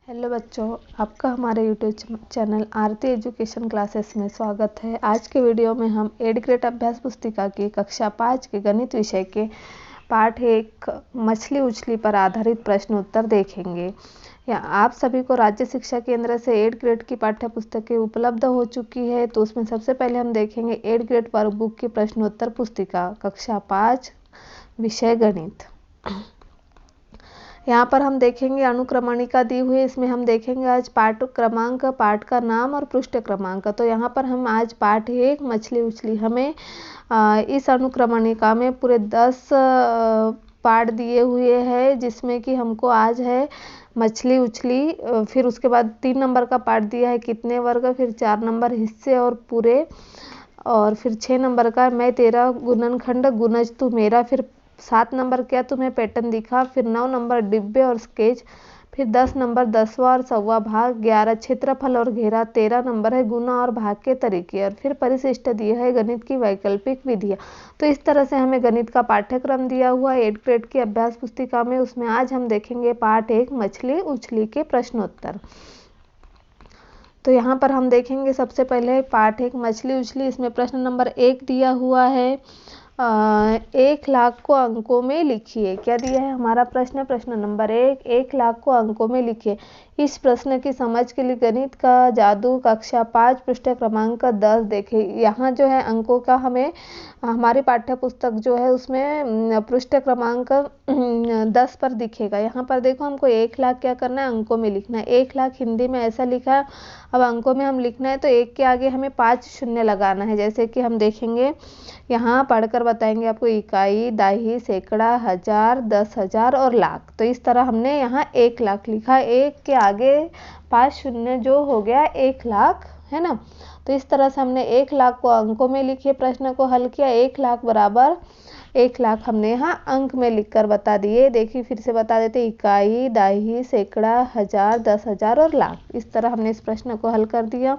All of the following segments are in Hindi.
हेलो बच्चों, आपका हमारे यूट्यूब चैनल आरती एजुकेशन क्लासेस में स्वागत है। आज के वीडियो में हम 8th ग्रेड अभ्यास पुस्तिका की कक्षा 5 के गणित विषय के पाठ 1 मछली उछली पर आधारित प्रश्न उत्तर देखेंगे। आप सभी को राज्य शिक्षा केंद्र से 8th ग्रेड की पाठ्य पुस्तकें उपलब्ध हो चुकी है। तो उसमें सबसे पहले हम देखेंगे 8th ग्रेड वर्क बुक की प्रश्नोत्तर पुस्तिका कक्षा 5 विषय गणित। यहाँ पर हम देखेंगे अनुक्रमणिका दी हुई है। इसमें हम देखेंगे आज पाठ क्रमांक, पाठ का नाम और पृष्ठ क्रमांक। तो यहाँ पर हम आज पाठ 1 मछली उछली, हमें इस अनुक्रमणिका में पूरे 10 पाठ दिए हुए हैं, जिसमें कि हमको आज है मछली उछली, फिर उसके बाद 3 नंबर का पाठ दिया है कितने वर्ग, फिर 4 नंबर हिस्से और पूरे, और फिर 6 नंबर का मैं तेरा गुणनखंड गुणज तू मेरा, फिर 7 नंबर क्या तुम्हें पैटर्न दिखा, फिर 9 नंबर डिब्बे और स्केच, फिर 10 नंबर 10वां और 1/4 भाग, 11 क्षेत्रफल और घेरा, 13 नंबर है गुना और भाग के तरीके, और फिर परिशिष्ट दिया है गणित की वैकल्पिक विधियाँ। तो इस तरह से हमें गणित का पाठ्यक्रम दिया हुआ है 8th ग्रेड की अभ्यास पुस्तिका में। उसमें आज हम देखेंगे पाठ 1 मछली उछली के प्रश्नोत्तर। तो यहाँ पर हम देखेंगे सबसे पहले पाठ 1 मछली उछली। इसमें प्रश्न नंबर 1 दिया हुआ है 1 लाख को अंकों में लिखिए। क्या दिया है हमारा प्रश्न? प्रश्न नंबर 1 लाख को अंकों में लिखिए। इस प्रश्न की समझ के लिए गणित का जादू कक्षा 5 पृष्ठ क्रमांक 10 देखें। यहाँ जो है अंकों का हमें हमारी पाठ्य पुस्तक जो है उसमें पृष्ठ क्रमांक 10 पर दिखेगा। यहाँ पर देखो हमको 1 लाख क्या करना है, अंकों में लिखना है। 1 लाख हिंदी में ऐसा लिखा है, अब अंकों में हम लिखना है तो 1 के आगे हमें 5 शून्य लगाना है। जैसे कि हम देखेंगे, यहाँ पढ़कर बताएंगे आपको इकाई, दाही, सैकड़ा, हजार, 10,000 और लाख। तो इस तरह हमने यहाँ 1 लाख लिखा, 1 के आगे 5 शून्य जो हो गया 1 लाख, है ना। तो इस तरह से हमने 1 लाख को अंकों में लिखे, प्रश्न को हल किया। 1 लाख बराबर 1 लाख हमने यहाँ अंक में लिखकर बता दिए। देखिए फिर से बता देते, इकाई, दाही, सैकड़ा, हजार, 10,000 और लाख। इस तरह हमने इस प्रश्न को हल कर दिया।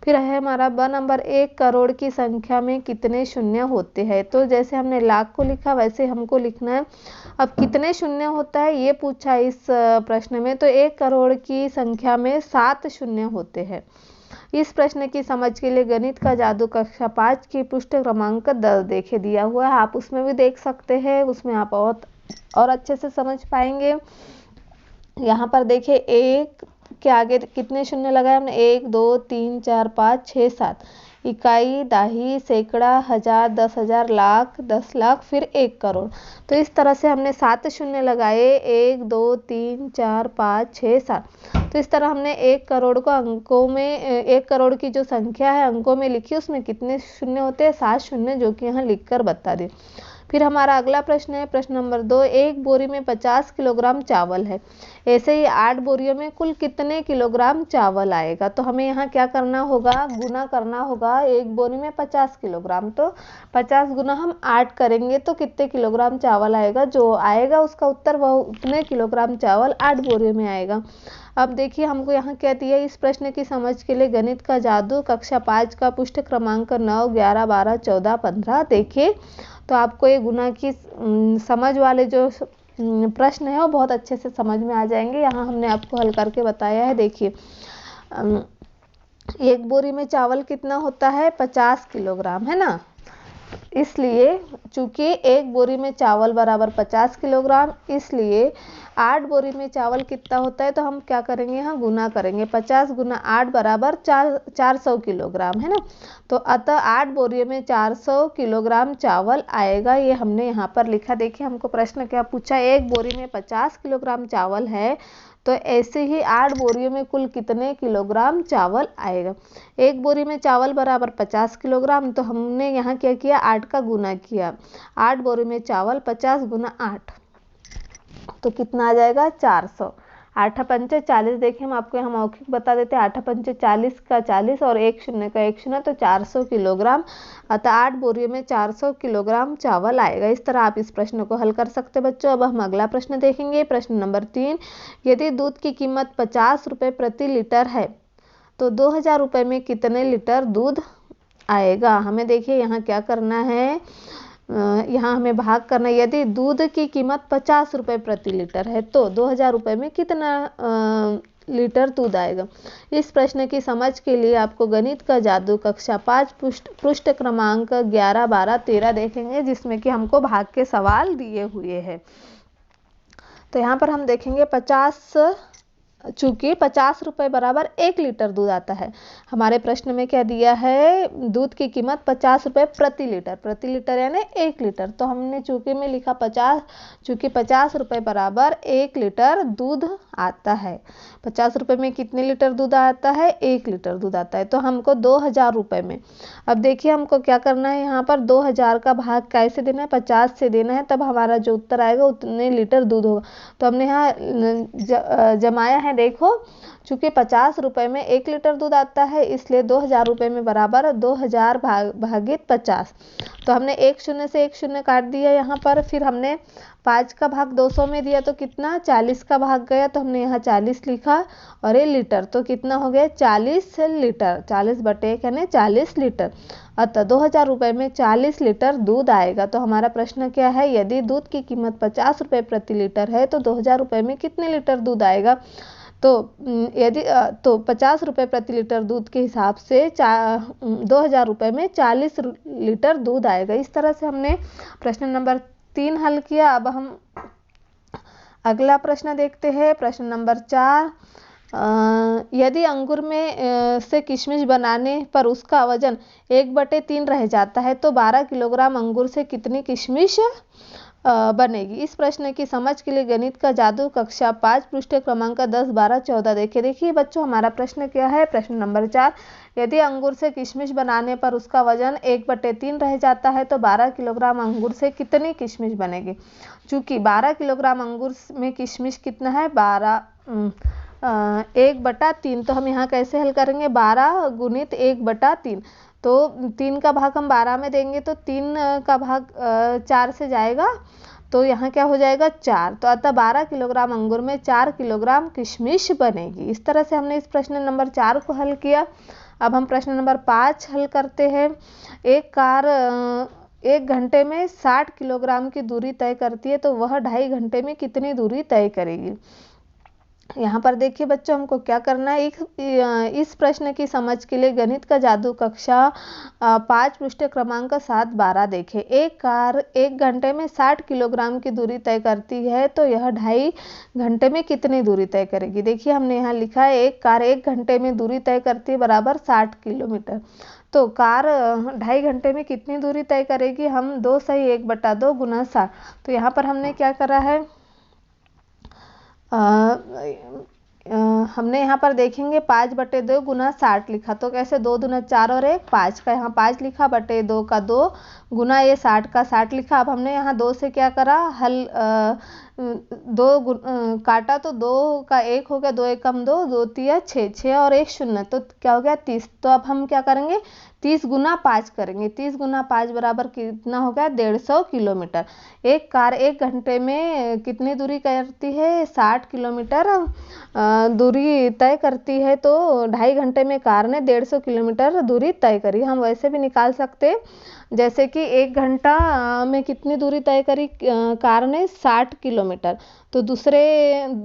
फिर है हमारा ब नंबर 1 करोड़ की संख्या में कितने शून्य होते हैं। तो जैसे हमने लाख को लिखा वैसे हमको लिखना है। अब कितने शून्य होता है ये पूछा इस प्रश्न में। तो 1 करोड़ की संख्या में 7 शून्य होते हैं। इस प्रश्न की समझ के लिए गणित का जादू कक्षा 5 की पृष्ठ क्रमांक 10 देखे दिया हुआ है। आप उसमें भी देख सकते हैं, उसमें आप और अच्छे से समझ पाएंगे। यहाँ पर देखिए 1 के आगे कितने शून्य लगाए हमने, 1 2 3 4 5 6 7। इकाई, दाही, सैकड़ा, हजार, 10,000, लाख, 10 लाख, फिर 1 करोड़। तो इस तरह से हमने 7 शून्य लगाए, 1 2 3 4 5 6 7। तो इस तरह हमने 1 करोड़ को अंकों में, 1 करोड़ की जो संख्या है अंकों में लिखी, उसमें कितने शून्य होते हैं, 7 शून्य, जो कि यहाँ लिख कर बता दें। फिर हमारा अगला प्रश्न है प्रश्न नंबर 2, 1 बोरी में 50 किलोग्राम चावल है। ऐसे ही 8 बोरियों में कुल कितने किलोग्राम चावल आएगा। तो हमें यहाँ क्या करना होगा, गुना करना होगा। 1 बोरी में 50 किलोग्राम, तो 50 गुना हम 8 करेंगे तो कितने किलोग्राम चावल आएगा। जो आएगा उसका उत्तर वह उतने किलोग्राम चावल 8 बोरियों में आएगा। अब देखिए हमको यहाँ क्या दिया, इस प्रश्न की समझ के लिए गणित का जादू कक्षा 5 का पृष्ठ क्रमांक 9, 11, 12, 14, 15 देखिए। तो आपको ये गुना की समझ वाले जो प्रश्न है वो बहुत अच्छे से समझ में आ जाएंगे। यहाँ हमने आपको हल करके बताया है। देखिए 1 बोरी में चावल कितना होता है, 50 किलोग्राम, है ना। इसलिए चूंकि 1 बोरी में चावल बराबर 50 किलोग्राम, इसलिए 8 बोरी में चावल कितना होता है। तो हम क्या करेंगे, यहाँ गुना करेंगे। 50 गुना 8 बराबर 400 किलोग्राम, है ना। तो अतः 8 बोरियों में 400 किलोग्राम चावल आएगा। ये हमने यहाँ पर लिखा। देखिए हमको प्रश्न क्या पूछा, 1 बोरी में 50 किलोग्राम चावल है, तो ऐसे ही 8 बोरियों में कुल कितने किलोग्राम चावल आएगा। 1 बोरी में चावल बराबर 50 किलोग्राम, तो हमने यहाँ क्या किया, 8 का गुना किया। 8 बोरी में चावल 50 गुना 8, तो कितना आ जाएगा, 400। 8 पंचे 40। देखिए हम आपको यहाँ मौखिक बता देते हैं, 8 पंचे 40 का 40 और 1 शून्य का 1 शून्य, तो 400 किलोग्राम। अतः 8 बोरियों में 400 किलोग्राम चावल आएगा। इस तरह आप इस प्रश्न को हल कर सकते बच्चों। अब हम अगला प्रश्न देखेंगे, प्रश्न नंबर 3, यदि दूध की कीमत 50 रुपये प्रति लीटर है तो 2000 रुपये में कितने लीटर दूध आएगा। हमें देखिए यहाँ क्या करना है, यहाँ हमें भाग करना है। यदि दूध की कीमत 50 रुपये प्रति लीटर है तो 2000 रुपये में कितना लीटर दूध आएगा। इस प्रश्न की समझ के लिए आपको गणित का जादू कक्षा 5 पृष्ठ क्रमांक 11, 12, 13 देखेंगे, जिसमें कि हमको भाग के सवाल दिए हुए हैं। तो यहाँ पर हम देखेंगे 50, चूंकि 50 रुपये बराबर 1 लीटर दूध आता है। हमारे प्रश्न में क्या दिया है, दूध की कीमत 50 रुपये प्रति लीटर यानी 1 लीटर। तो हमने चूंकि में लिखा 50, चूंकि 50 रुपये बराबर 1 लीटर दूध आता है। 50 रुपये में कितने लीटर दूध आता है, 1 लीटर दूध आता है। तो हमको 2000 रुपये में, अब देखिए हमको क्या करना है, यहाँ पर 2000 का भाग कैसे देना है, 50 से देना है, तब हमारा जो उत्तर आएगा उतने लीटर दूध होगा। तो हमने यहाँ जमाया है, देखो चूंकि 50 रुपये में 1 लीटर दूध आता है, इसलिए 2000 रुपये में बराबर 2000 भागित 50। तो हमने एक शून्य से एक शून्य काट दिया यहाँ पर। फिर हमने 5 का भाग 200 में दिया तो कितना, 40 का भाग गया, तो हमने यहाँ 40 लिखा, और ये लीटर तो कितना हो गया, 40 लीटर, 40/1 यानी 40 लीटर। अतः 2000 रुपये में 40 लीटर दूध आएगा। तो हमारा प्रश्न क्या है, यदि दूध की कीमत 50 रुपये प्रति लीटर है तो 2000 रुपये में कितने लीटर दूध आएगा। तो यदि 50 रुपये प्रति लीटर दूध के हिसाब से 2000 रुपये में 40 लीटर दूध आएगा। इस तरह से हमने प्रश्न नंबर 3 हल किया। अब हम अगला प्रश्न देखते हैं, प्रश्न नंबर 4। यदि अंगूर में से किशमिश बनाने पर उसका वजन 1/3 रह जाता है तो 12 किलोग्राम अंगूर से कितनी किशमिश बनेगी। इस प्रश्न की समझ के लिए गणित का जादू कक्षा 5 पृष्ठ क्रमांक 10, 12, 14 देखिए बच्चों हमारा प्रश्न क्या है। प्रश्न नंबर 4, यदि अंगूर से किशमिश बनाने पर उसका वजन 1/3 रह जाता है तो 12 किलोग्राम अंगूर से कितनी किशमिश बनेगी। चूंकि 12 किलोग्राम अंगूर में किशमिश कितना है, 1/3। तो हम यहाँ कैसे हल करेंगे, 12 गुणित 1/3। तो 3 का भाग हम 12 में देंगे तो 3 का भाग 4 से जाएगा, तो यहाँ क्या हो जाएगा 4। तो अतः 12 किलोग्राम अंगूर में 4 किलोग्राम किशमिश बनेगी। इस तरह से हमने इस प्रश्न नंबर 4 को हल किया। अब हम प्रश्न नंबर 5 हल करते हैं। एक कार 1 घंटे में 60 किलोग्राम की दूरी तय करती है तो वह 2.5 घंटे में कितनी दूरी तय करेगी। यहाँ पर देखिए बच्चों हमको क्या करना है, इस प्रश्न की समझ के लिए गणित का जादू कक्षा 5 पृष्ठ क्रमांक 7, 12 देखें। एक कार 1 घंटे में 60 किलोग्राम की दूरी तय करती है तो यह 2.5 घंटे में कितनी दूरी तय करेगी। देखिए हमने यहाँ लिखा है एक कार 1 घंटे में दूरी तय करती है बराबर 60 किलोमीटर। तो कार 2.5 घंटे में कितनी दूरी तय करेगी, हम 2 सही 1/2 गुना 60। तो यहाँ पर हमने क्या करा है, हमने यहाँ पर देखेंगे 5/2 गुना 60 लिखा। तो कैसे, 2 दूना 4 और 1 5 का यहाँ 5 लिखा, बटे 2 का 2 गुना ये 60 का 60 लिखा। अब हमने यहाँ 2 से क्या करा, हल 2 काटा तो 2 का 1 हो गया, 2 एकम 2, 2 तिया 6, 6 और 1 0, तो क्या हो गया 30। तो अब हम क्या करेंगे, 30 गुना 5 करेंगे। 30 गुना 5 बराबर कितना हो गया, 150 किलोमीटर। एक कार 1 घंटे में कितनी दूरी करती है, 60 किलोमीटर दूरी तय करती है। तो 2.5 घंटे में कार ने 150 किलोमीटर दूरी तय करी। हम वैसे भी निकाल सकते, जैसे कि 1 घंटा में कितनी दूरी तय करी कार ने, 60 किलोमीटर। तो दूसरे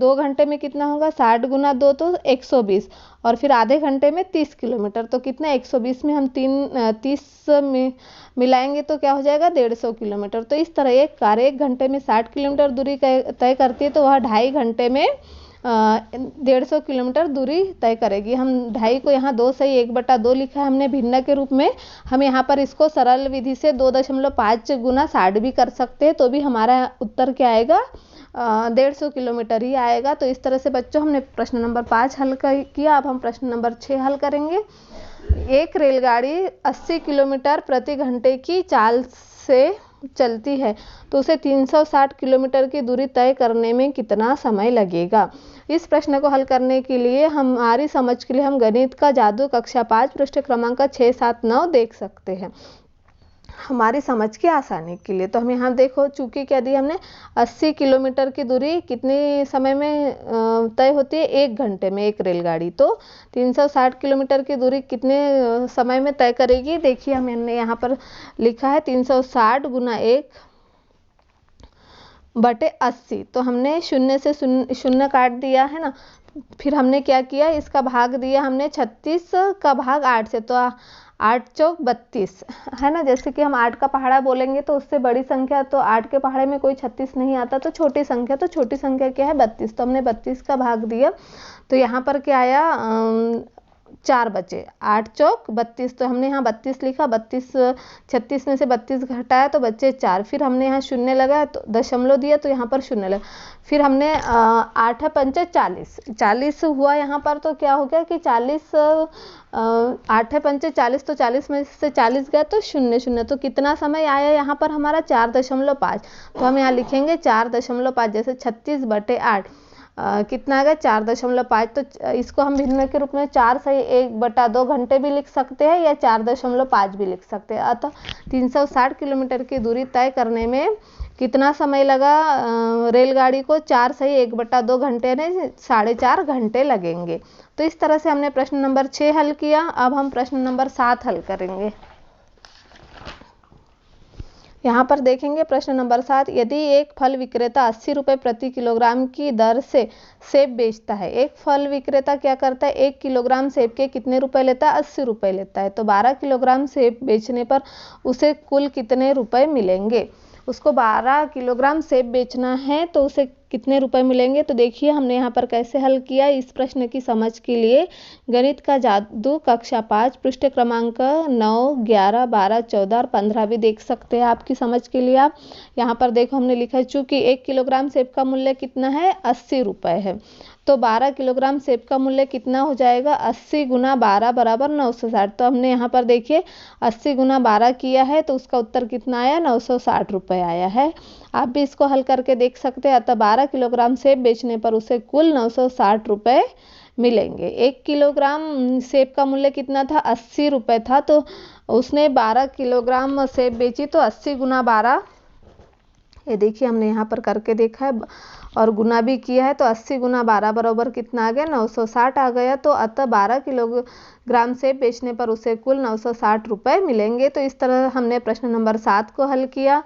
2 घंटे में कितना होगा, 60 गुना 2 तो 120, और फिर आधे घंटे में 30 किलोमीटर। तो कितना, 120 में हम 30 में मिलाएंगे तो क्या हो जाएगा, 150 किलोमीटर। तो इस तरह एक कार 1 घंटे में 60 किलोमीटर दूरी तय करती है तो वह 2.5 घंटे में 150 किलोमीटर दूरी तय करेगी। हम 2.5 को यहाँ 2 सही 1/2 लिखा है हमने भिन्न के रूप में। हम यहाँ पर इसको सरल विधि से 2.5 गुना 60 भी कर सकते हैं, तो भी हमारा उत्तर क्या आएगा, 150 किलोमीटर ही आएगा। तो इस तरह से बच्चों हमने प्रश्न नंबर 5 हल किया। अब हम प्रश्न नंबर 6 हल करेंगे। एक रेलगाड़ी 80 किलोमीटर प्रति घंटे की चाल से चलती है तो उसे 360 किलोमीटर की दूरी तय करने में कितना समय लगेगा। इस प्रश्न को हल करने के लिए हमारी समझ के लिए हम गणित का जादू कक्षा 5 पृष्ठ क्रमांक 6, 7, 9 देख सकते हैं। हमारी समझ की आसानी के लिए। तो हम यहाँ देखो, चूंकि क्या दी हमने 80 किलोमीटर की दूरी कितने समय में तय होती है, 1 घंटे में एक रेलगाड़ी। तो 360 किलोमीटर की दूरी कितने समय में तय करेगी, देखिए हमने यहाँ पर लिखा है 360 गुना 1/80। तो हमने शून्य से शून्य काट दिया है ना। फिर हमने क्या किया, इसका भाग दिया हमने 36 का भाग 8 से, तो 8 चौक 32 है ना। जैसे कि हम 8 का पहाड़ा बोलेंगे तो उससे बड़ी संख्या, तो 8 के पहाड़े में कोई 36 नहीं आता, तो छोटी संख्या, तो छोटी संख्या क्या है 32। तो हमने 32 का भाग दिया, तो यहाँ पर क्या आया 4 बचे, 8 चौक 32। तो हमने यहाँ 32 लिखा, 36 में से 32 घटाया तो बचे 4। फिर हमने यहाँ शून्य लगाया तो दशमलव दिया, तो यहाँ पर शून्य लगा। फिर हमने 8 पंचे 40 हुआ यहाँ पर। तो क्या हो गया कि 40 8 पंचे 40, तो 40 में से 40 गया तो शून्य शून्य। तो कितना समय आया यहाँ पर हमारा 4.5। तो हम यहाँ लिखेंगे 4.5, जैसे 36/8 कितना आ गया 4.5। तो इसको हम भिन्न के रूप में 4 सही 1/2 घंटे भी लिख सकते हैं, या 4.5 भी लिख सकते हैं। अतः 360 किलोमीटर की दूरी तय करने में कितना समय लगा रेलगाड़ी को, 4 सही 1/2 घंटे, यानी 4.5 घंटे लगेंगे। तो इस तरह से हमने प्रश्न नंबर 6 हल किया। अब हम प्रश्न नंबर 7 हल करेंगे। यहाँ पर देखेंगे प्रश्न नंबर 7, यदि एक फल विक्रेता 80 रुपये प्रति किलोग्राम की दर से सेब बेचता है। एक फल विक्रेता क्या करता है, 1 किलोग्राम सेब के कितने रुपए लेता है, 80 रुपये लेता है। तो 12 किलोग्राम सेब बेचने पर उसे कुल कितने रुपए मिलेंगे। उसको 12 किलोग्राम सेब बेचना है तो उसे कितने रुपए मिलेंगे। तो देखिए हमने यहाँ पर कैसे हल किया। इस प्रश्न की समझ के लिए गणित का जादू कक्षा 5 पृष्ठ क्रमांक 9, 11, 12, 14 और 15 भी देख सकते हैं आपकी समझ के लिए। आप यहाँ पर देखो हमने लिखा है, चूंकि 1 किलोग्राम सेब का मूल्य कितना है, 80 रुपये है, तो 12 किलोग्राम सेब का मूल्य कितना हो जाएगा, 80 गुना 12 बराबर 960। तो हमने यहाँ पर देखिए 80 गुना 12 किया है, तो उसका उत्तर कितना आया, 960 रुपये आया है। आप भी इसको हल करके देख सकते हैं। अतः 12 किलोग्राम सेब बेचने पर उसे कुल 960 रुपये मिलेंगे। 1 किलोग्राम सेब का मूल्य कितना था, 80 रुपये था, तो उसने 12 किलोग्राम सेब बेची, तो 80 गुना 12, ये देखिए हमने यहाँ पर करके देखा है और गुना भी किया है। तो 80 गुना 12 बराबर कितना आ गया, 960 आ गया। तो अतः 12 किलोग्राम सेब बेचने पर उसे कुल 960 रुपये मिलेंगे। तो इस तरह हमने प्रश्न नंबर 7 को हल किया।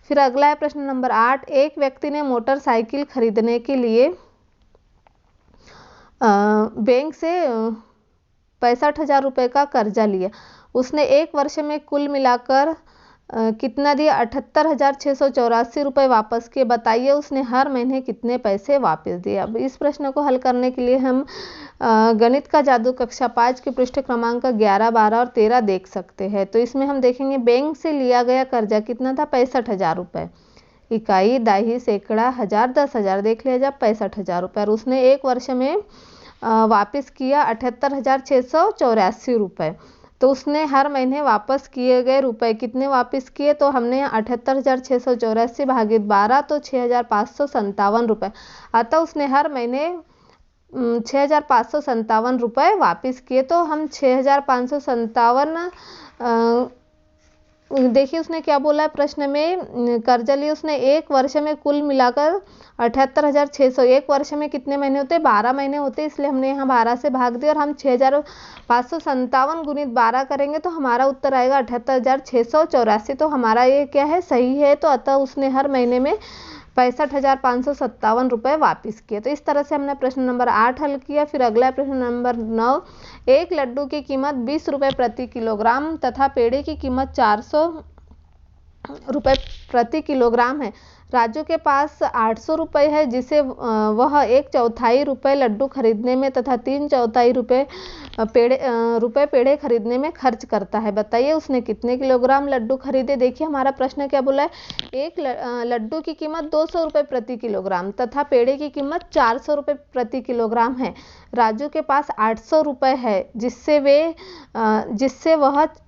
फिर अगला है प्रश्न नंबर 8, एक व्यक्ति ने मोटरसाइकिल खरीदने के लिए बैंक से 65,000 रुपये का कर्जा लिया। उसने 1 वर्ष में कुल मिलाकर कितना दिया, 78,684 रुपये वापस किए। बताइए उसने हर महीने कितने पैसे वापस दिए। अब इस प्रश्न को हल करने के लिए हम गणित का जादू कक्षा 5 के पृष्ठ क्रमांक 11, 12 और 13 देख सकते हैं। तो इसमें हम देखेंगे बैंक से लिया गया कर्जा कितना था, 65,000 रुपये। इकाई, दाही, सैकड़ा, हजार, 10,000 देख लिया जाए, 65,000 रुपये। और उसने 1 वर्ष में वापस किया 78,684 रुपये। तो उसने हर महीने वापस किए गए रुपए कितने वापस किए, तो हमने 78,684 भागित 12, तो 6,557 रुपये। अतः उसने हर महीने 6,557 रुपये वापस किए। तो हम 6,557 देखिए उसने क्या बोला है प्रश्न में, कर्जा लिए उसने 1 वर्ष में कुल मिलाकर 78,600। 1 वर्ष में कितने महीने होते हैं, 12 महीने होते हैं, इसलिए हमने यहाँ 12 से भाग दिया और हम 6,557 गुणित 12 करेंगे तो हमारा उत्तर आएगा 78,684। तो हमारा ये क्या है, सही है। तो अतः उसने हर महीने में 65,557 रुपये वापस किए। तो इस तरह से हमने प्रश्न नंबर 8 हल किया। फिर अगला प्रश्न नंबर 9, एक लड्डू की कीमत 20 रुपये प्रति किलोग्राम तथा पेड़े की कीमत 400 रुपये प्रति किलोग्राम है। राजू के पास 800 रुपये है, जिसे वह 1/4 रुपये लड्डू खरीदने में तथा 3/4 रुपये पेड़े खरीदने में खर्च करता है। बताइए उसने कितने किलोग्राम लड्डू खरीदे। देखिए हमारा प्रश्न क्या बोला है, एक लड्डू की कीमत 200 रुपये प्रति किलोग्राम तथा पेड़े की कीमत 400 रुपये प्रति किलोग्राम है। राजू के पास 800 रुपये है, जिससे वह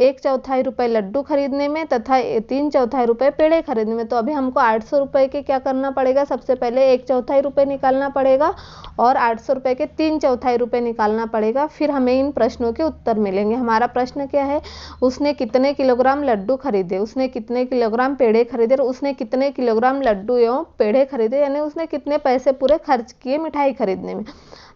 1/4 रुपये लड्डू खरीदने में तथा 3/4 रुपये पेड़े खरीदने में। तो अभी हमको 800 रुपये रुपए के क्या करना पड़ेगा, सबसे पहले 1/4 रुपए निकालना पड़ेगा और 800 रुपए के 3/4 रुपए निकालना पड़ेगा। फिर हमें इन प्रश्नों के उत्तर मिलेंगे। हमारा प्रश्न क्या है, उसने कितने किलोग्राम लड्डू खरीदे, उसने कितने किलोग्राम पेड़े खरीदे और उसने कितने किलोग्राम लड्डू एवं पेड़े खरीदे, यानी उसने कितने पैसे पूरे खर्च किए मिठाई खरीदने में।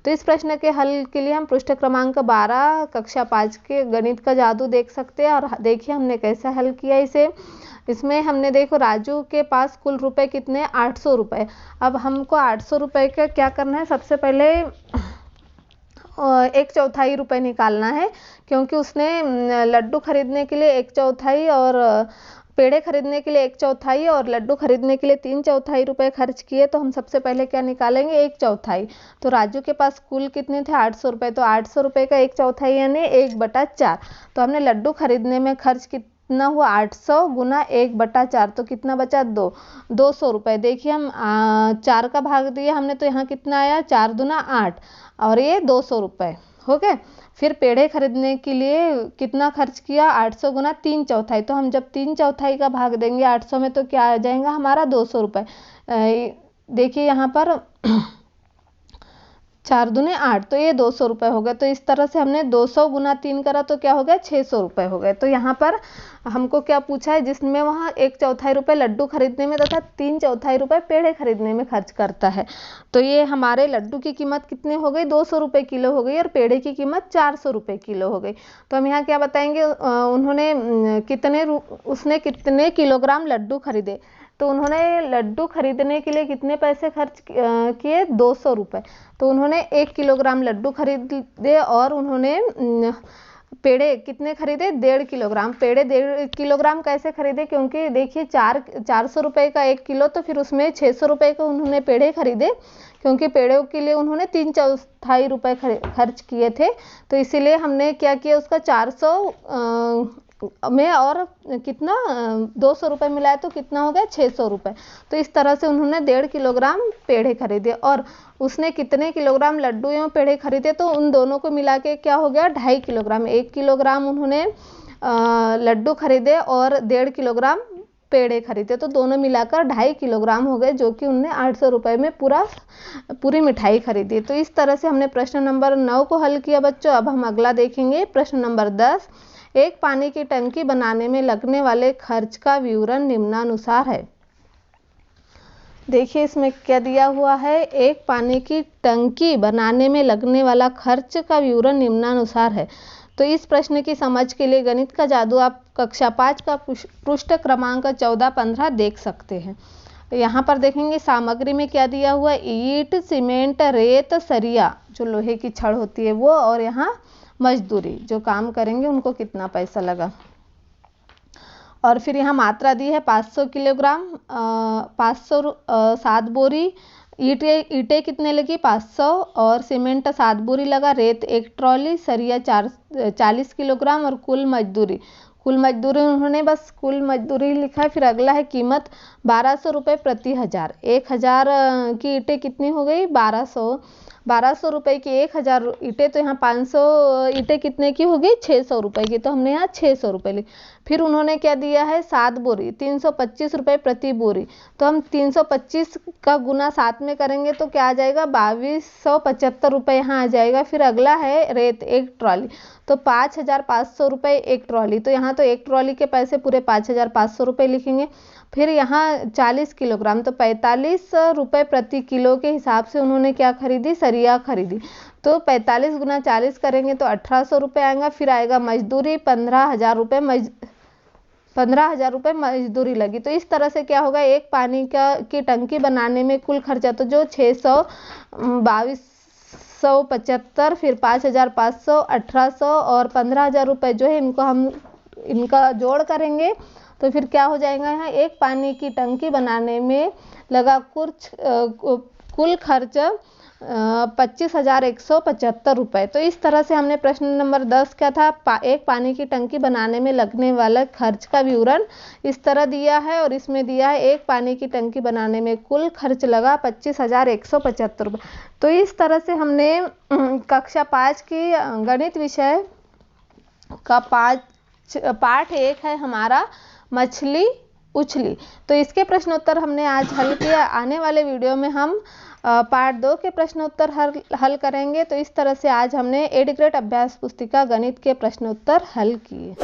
तो इस प्रश्न के हल के लिए हम पृष्ठ क्रमांक 12 कक्षा 5 के गणित का जादू देख सकते हैं। और देखिए हमने कैसा हल किया इसे। इसमें हमने देखो राजू के पास कुल रुपए कितने, 800 रुपए। अब हमको 800 रुपए का क्या करना है, सबसे पहले 1/4 रुपए निकालना है, क्योंकि उसने लड्डू खरीदने के लिए 1/4 और पेड़े खरीदने के लिए 1/4 और लड्डू खरीदने के लिए 3/4 रुपए खर्च किए। तो हम सबसे पहले क्या निकालेंगे, 1/4। तो राजू के पास कुल कितने थे, 800 रुपए। तो 800 रुपए का 1/4 यानी 1/4। तो हमने लड्डू खरीदने में खर्च कितना हुआ, 800 गुना 1/4, तो कितना बचा, 200 रुपए। देखिए हम 4 का भाग दिया हमने, तो यहाँ कितना आया, 4 दूना 8 और ये 200 रुपए हो गए। फिर पेड़े खरीदने के लिए कितना खर्च किया, 800 गुना 3/4। तो हम जब 3/4 का भाग देंगे 800 में तो क्या आ जाएगा हमारा, 200 रुपये। देखिए यहाँ पर 4 दूने 8, तो ये 200 रुपये हो गए। तो इस तरह से हमने 200 गुना 3 करा तो क्या हो गया, 600 रुपये हो गए। तो यहाँ पर हमको क्या पूछा है, जिसमें वहाँ 1/4 रुपये लड्डू खरीदने में तथा 3/4 रुपये पेड़े खरीदने में खर्च करता है। तो ये हमारे लड्डू की कीमत कितने हो गई, 200 रुपये किलो हो गई और पेड़े की कीमत 400 रुपये किलो हो गई। तो हम यहाँ क्या बताएंगे, उसने कितने किलोग्राम लड्डू खरीदे। तो उन्होंने लड्डू खरीदने के लिए कितने पैसे खर्च किए, 200 रुपये। तो उन्होंने 1 किलोग्राम लड्डू खरीदे और उन्होंने पेड़े कितने खरीदे, 1.5 किलोग्राम। पेड़े 1.5 किलोग्राम कैसे खरीदे, क्योंकि देखिए 400 रुपये का 1 किलो, तो फिर उसमें 600 रुपये का उन्होंने पेड़े खरीदे, क्योंकि पेड़ों के लिए उन्होंने 3/4 रुपये खर्च किए थे। तो इसीलिए हमने क्या किया, उसका 400 में और कितना 200 रुपये मिलाए तो कितना हो गया, 600 रुपये। तो इस तरह से उन्होंने 1.5 किलोग्राम पेड़े खरीदे। और उसने कितने किलोग्राम लड्डू एवं पेड़े खरीदे, तो उन दोनों को मिला के क्या हो गया, 2.5 किलोग्राम। 1 किलोग्राम उन्होंने लड्डू खरीदे और 1.5 किलोग्राम पेड़े खरीदे, तो दोनों मिलाकर 2.5 किलोग्राम हो गए, जो कि उनने 800 रुपये में पूरी मिठाई खरीदी। तो इस तरह से हमने प्रश्न नंबर 9 को हल किया बच्चों। अब हम अगला देखेंगे, प्रश्न नंबर 10। एक पानी की टंकी बनाने में लगने वाले खर्च का विवरण निम्नानुसार है। देखिए इसमें क्या दिया हुआ है, एक पानी की टंकी बनाने में लगने वाला खर्च का विवरण निम्नानुसार है। तो इस प्रश्न की समझ के लिए गणित का जादू आप कक्षा 5 का पृष्ठ क्रमांक 14-15 देख सकते हैं। यहाँ पर देखेंगे सामग्री में क्या दिया हुआ है, ईंट, सीमेंट, रेत, सरिया जो लोहे की छड़ होती है वो, और यहाँ मजदूरी जो काम करेंगे उनको कितना पैसा लगा। और फिर यहाँ मात्रा दी है 500 किलोग्राम, 7 बोरी, ईंटें कितने लगी 500, और सीमेंट 7 बोरी लगा, रेत 1 ट्रॉली, सरिया 40 किलोग्राम और कुल मजदूरी उन्होंने बस कुल मजदूरी लिखा है। फिर अगला है कीमत 1200 रुपये प्रति हजार। 1000 की ईंटें कितनी हो गई, 1200 रुपये की 1000 ईंटें, तो यहाँ 500 ईंटें कितने की होगी, 600 रुपये की, तो हमने यहाँ 600 रुपये लिख। फिर उन्होंने क्या दिया है, 7 बोरी, 325 रुपये प्रति बोरी। तो हम 325 का गुना 7 में करेंगे तो क्या आ जाएगा, 2275 रुपये यहाँ आ जाएगा। फिर अगला है रेत 1 ट्रॉली, तो 5500 रुपये 1 ट्रॉली, तो यहाँ तो 1 ट्रॉली के पैसे पूरे 5500 रुपये लिखेंगे। फिर यहाँ 40 किलोग्राम, तो 45 रुपये प्रति किलो के हिसाब से उन्होंने क्या खरीदी, सरिया खरीदी। तो 45 गुना 40 करेंगे तो 1800 रुपये आएगा। फिर आएगा मजदूरी, 15,000 रुपये मजदूरी लगी। तो इस तरह से क्या होगा, एक पानी की टंकी बनाने में कुल खर्चा तो जो 2275, फिर 5500, 1800 और 15,000 रुपये जो है इनका जोड़ करेंगे तो फिर क्या हो जाएगा, यहाँ एक पानी की टंकी बनाने में लगा कुल खर्च 25,175 रुपये। तो इस तरह से हमने प्रश्न नंबर 10 क्या था, एक पानी की टंकी बनाने में लगने वाला खर्च का विवरण इस तरह दिया है। और इसमें दिया है एक पानी की टंकी बनाने में कुल खर्च लगा 25,175 रुपये। तो इस तरह से हमने कक्षा 5 की गणित विषय का पाठ 1 है हमारा मछली उछली। तो इसके प्रश्नोत्तर हमने आज हल किया। आने वाले वीडियो में हम पार्ट 2 के प्रश्नोत्तर हल करेंगे। तो इस तरह से आज हमने एड ग्रेड अभ्यास पुस्तिका गणित के प्रश्नोत्तर हल किए।